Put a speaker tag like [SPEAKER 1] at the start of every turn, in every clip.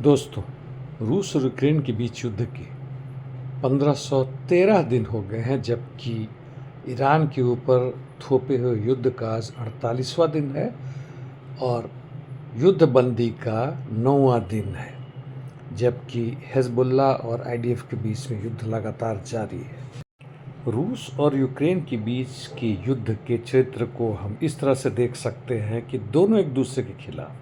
[SPEAKER 1] दोस्तों, रूस और यूक्रेन के बीच युद्ध के 1513 दिन हो गए हैं, जबकि ईरान के ऊपर थोपे हुए युद्ध का आज 48वां दिन है और युद्ध बंदी का 9वां दिन है, जबकि हिजबुल्लाह और आईडीएफ के बीच में युद्ध लगातार जारी है। रूस और यूक्रेन के बीच के युद्ध के चरित्र को हम इस तरह से देख सकते हैं कि दोनों एक दूसरे के खिलाफ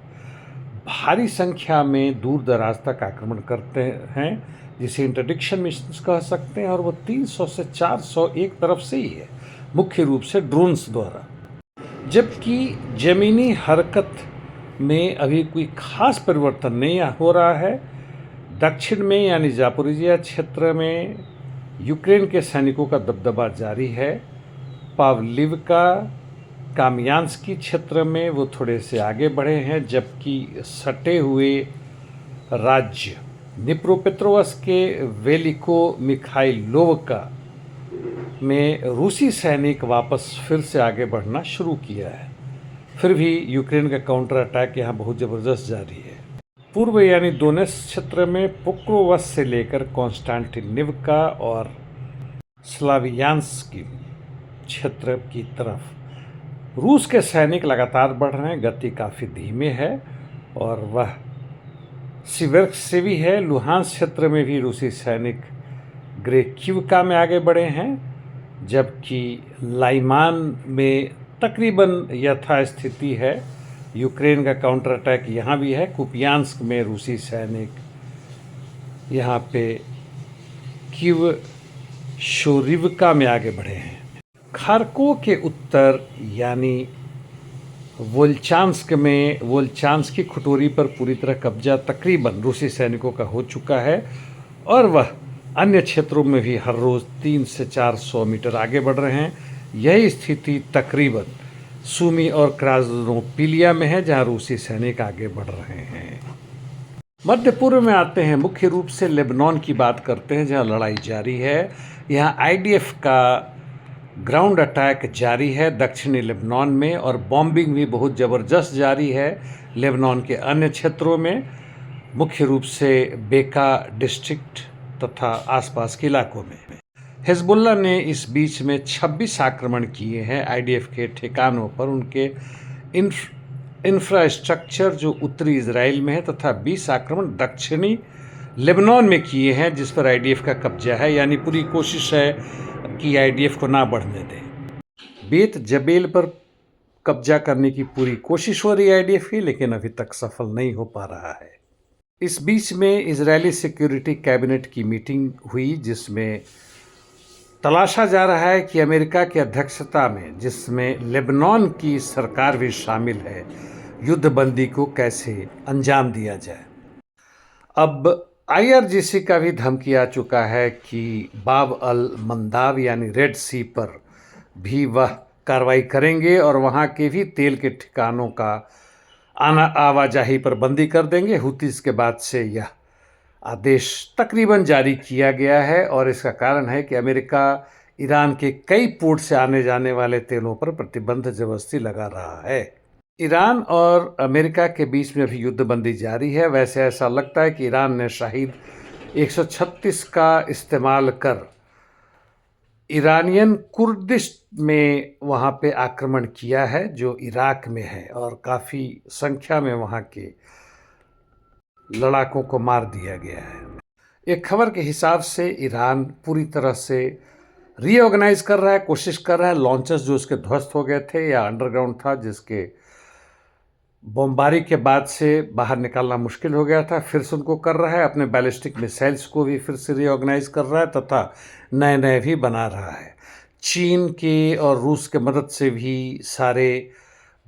[SPEAKER 1] भारी संख्या में दूर दराज तक आक्रमण करते हैं, जिसे इंटरडिक्शन मिशंस कह सकते हैं, और वो 300 से 400 एक तरफ से ही है, मुख्य रूप से ड्रोन्स द्वारा। जबकि ज़मीनी हरकत में अभी कोई खास परिवर्तन नहीं हो रहा है। दक्षिण में यानी जापोरिजिया क्षेत्र में यूक्रेन के सैनिकों का दबदबा जारी है। पावलिवका कामियांस्की क्षेत्र में वो थोड़े से आगे बढ़े हैं, जबकि सटे हुए राज्य निप्रोपेट्रोवस्क के वेलिको मिखाइलोवका में रूसी सैनिक वापस फिर से आगे बढ़ना शुरू किया है। फिर भी यूक्रेन का काउंटर अटैक यहाँ बहुत ज़बरदस्त जारी है। पूर्व यानी दोनेत्स्क क्षेत्र में पोक्रोवस से लेकर कॉन्स्टेंटिनिवका और स्लावियांस्की क्षेत्र की तरफ रूस के सैनिक लगातार बढ़ रहे हैं। गति काफ़ी धीमे है और वह सिवर्स्क से भी है। लुहांस्क क्षेत्र में भी रूसी सैनिक ग्रेकिवका में आगे बढ़े हैं, जबकि लाइमान में तकरीबन यथास्थिति है। यूक्रेन का काउंटर अटैक यहाँ भी है। कुपियांस्क में रूसी सैनिक यहाँ पे कीव शोरिवका में आगे बढ़े हैं। खार्कोव के उत्तर यानी वोल्चांस्की खुटोरी पर पूरी तरह कब्जा तकरीबन रूसी सैनिकों का हो चुका है और वह अन्य क्षेत्रों में भी हर रोज़ 300 से 400 मीटर आगे बढ़ रहे हैं। यही स्थिति तकरीबन सूमी और क्रास्नोपिलिया में है, जहां रूसी सैनिक आगे बढ़ रहे हैं। मध्य पूर्व में आते हैं। मुख्य रूप से लेबनान की बात करते हैं, जहां लड़ाई जारी है। यहाँ आईडीएफ का ग्राउंड अटैक जारी है दक्षिणी लेबनान में, और बॉम्बिंग भी बहुत ज़बरदस्त जारी है लेबनान के अन्य क्षेत्रों में, मुख्य रूप से बेका डिस्ट्रिक्ट तथा आसपास के इलाकों में। हिजबुल्लाह ने इस बीच में 26 आक्रमण किए हैं आईडीएफ के ठिकानों पर, उनके इंफ्रास्ट्रक्चर जो उत्तरी इजराइल में है, तथा 20 आक्रमण दक्षिणी लेबनान में किए हैं, जिस पर आईडीएफ का कब्जा है। यानी पूरी कोशिश है कि आईडीएफ को ना बढ़ने दें। बेत जबेल पर कब्जा करने की पूरी कोशिश हो रही है आईडीएफ की, लेकिन अभी तक सफल नहीं हो पा रहा है। इस बीच में इजरायली सिक्योरिटी कैबिनेट की मीटिंग हुई, जिसमें तलाशा जा रहा है कि अमेरिका की अध्यक्षता में, जिसमें लेबनान की सरकार भी शामिल है, युद्धबंदी को कैसे अंजाम दिया जाए। अब आईआरजीसी का भी धमकी आ चुका है कि बाब अल मंदाब यानी रेड सी पर भी वह कार्रवाई करेंगे और वहाँ के भी तेल के ठिकानों का आवाजाही पर बंदी कर देंगे। हुतीस के बाद से यह आदेश तकरीबन जारी किया गया है, और इसका कारण है कि अमेरिका ईरान के कई पोर्ट से आने जाने वाले तेलों पर प्रतिबंध ज़बरदस्ती लगा रहा है। ईरान और अमेरिका के बीच में भी युद्धबंदी जारी है। वैसे ऐसा लगता है कि ईरान ने शाहिद 136 का इस्तेमाल कर ईरानियन कुर्दिश में वहाँ पे आक्रमण किया है, जो इराक में है, और काफ़ी संख्या में वहाँ के लड़ाकों को मार दिया गया है। एक खबर के हिसाब से ईरान पूरी तरह से रीऑर्गेनाइज कर रहा है, कोशिश कर रहा है। लॉन्चर्स जो उसके ध्वस्त हो गए थे या अंडरग्राउंड था, जिसके बमबारी के बाद से बाहर निकालना मुश्किल हो गया था, फिर से उनको कर रहा है। अपने बैलिस्टिक मिसाइल्स को भी फिर से रीऑर्गेनाइज कर रहा है तथा नए नए भी बना रहा है। चीन के और रूस के मदद से भी सारे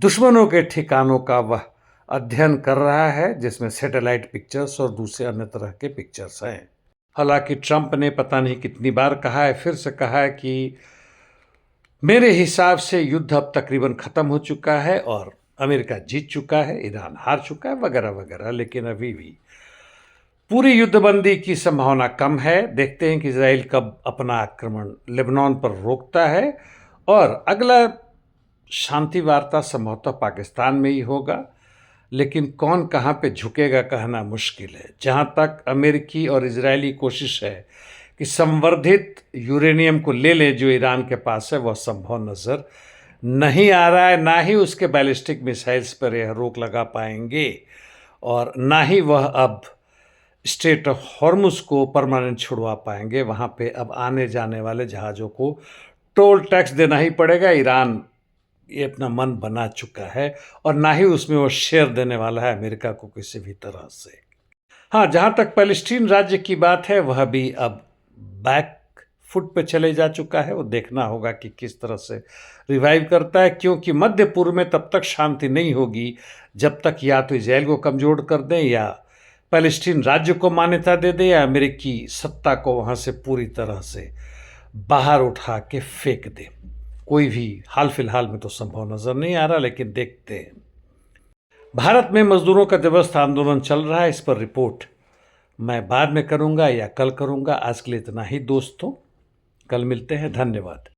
[SPEAKER 1] दुश्मनों के ठिकानों का वह अध्ययन कर रहा है, जिसमें सैटेलाइट पिक्चर्स और दूसरे अन्य तरह के पिक्चर्स हैं। हालांकि ट्रंप ने पता नहीं कितनी बार कहा है, फिर से कहा है कि मेरे हिसाब से युद्ध अब तकरीबन ख़त्म हो चुका है और अमेरिका जीत चुका है, ईरान हार चुका है, वगैरह वगैरह। लेकिन अभी भी पूरी युद्धबंदी की संभावना कम है। देखते हैं कि इजराइल कब अपना आक्रमण लेबनान पर रोकता है, और अगला शांति वार्ता संभवतः पाकिस्तान में ही होगा। लेकिन कौन कहाँ पे झुकेगा कहना मुश्किल है। जहाँ तक अमेरिकी और इजरायली कोशिश है कि संवर्धित यूरेनियम को ले ले जो ईरान के पास है, वह संभव नज़र नहीं आ रहा है। ना ही उसके बैलिस्टिक मिसाइल्स पर यह रोक लगा पाएंगे और ना ही वह अब स्ट्रेट ऑफ हॉर्मुज को परमानेंट छुड़वा पाएंगे। वहाँ पे अब आने जाने वाले जहाज़ों को टोल टैक्स देना ही पड़ेगा। ईरान ये अपना मन बना चुका है और ना ही उसमें वो शेयर देने वाला है अमेरिका को किसी भी तरह से। हाँ, जहाँ तक पैलेस्टीन राज्य की बात है, वह भी अब बैक फुट पे चले जा चुका है। वो देखना होगा कि किस तरह से रिवाइव करता है, क्योंकि मध्य पूर्व में तब तक शांति नहीं होगी जब तक या तो इजराइल को कमज़ोर कर दें, या पैलेस्टीन राज्य को मान्यता दे दे, या अमेरिकी सत्ता को वहाँ से पूरी तरह से बाहर उठा के फेंक दे। कोई भी हाल फिलहाल में तो संभव नज़र नहीं आ रहा, लेकिन देखते हैं। भारत में मजदूरों का दिवस आंदोलन चल रहा है, इस पर रिपोर्ट मैं बाद में करूंगा या कल करूंगा। आज के लिए इतना ही दोस्तों, कल मिलते हैं। धन्यवाद।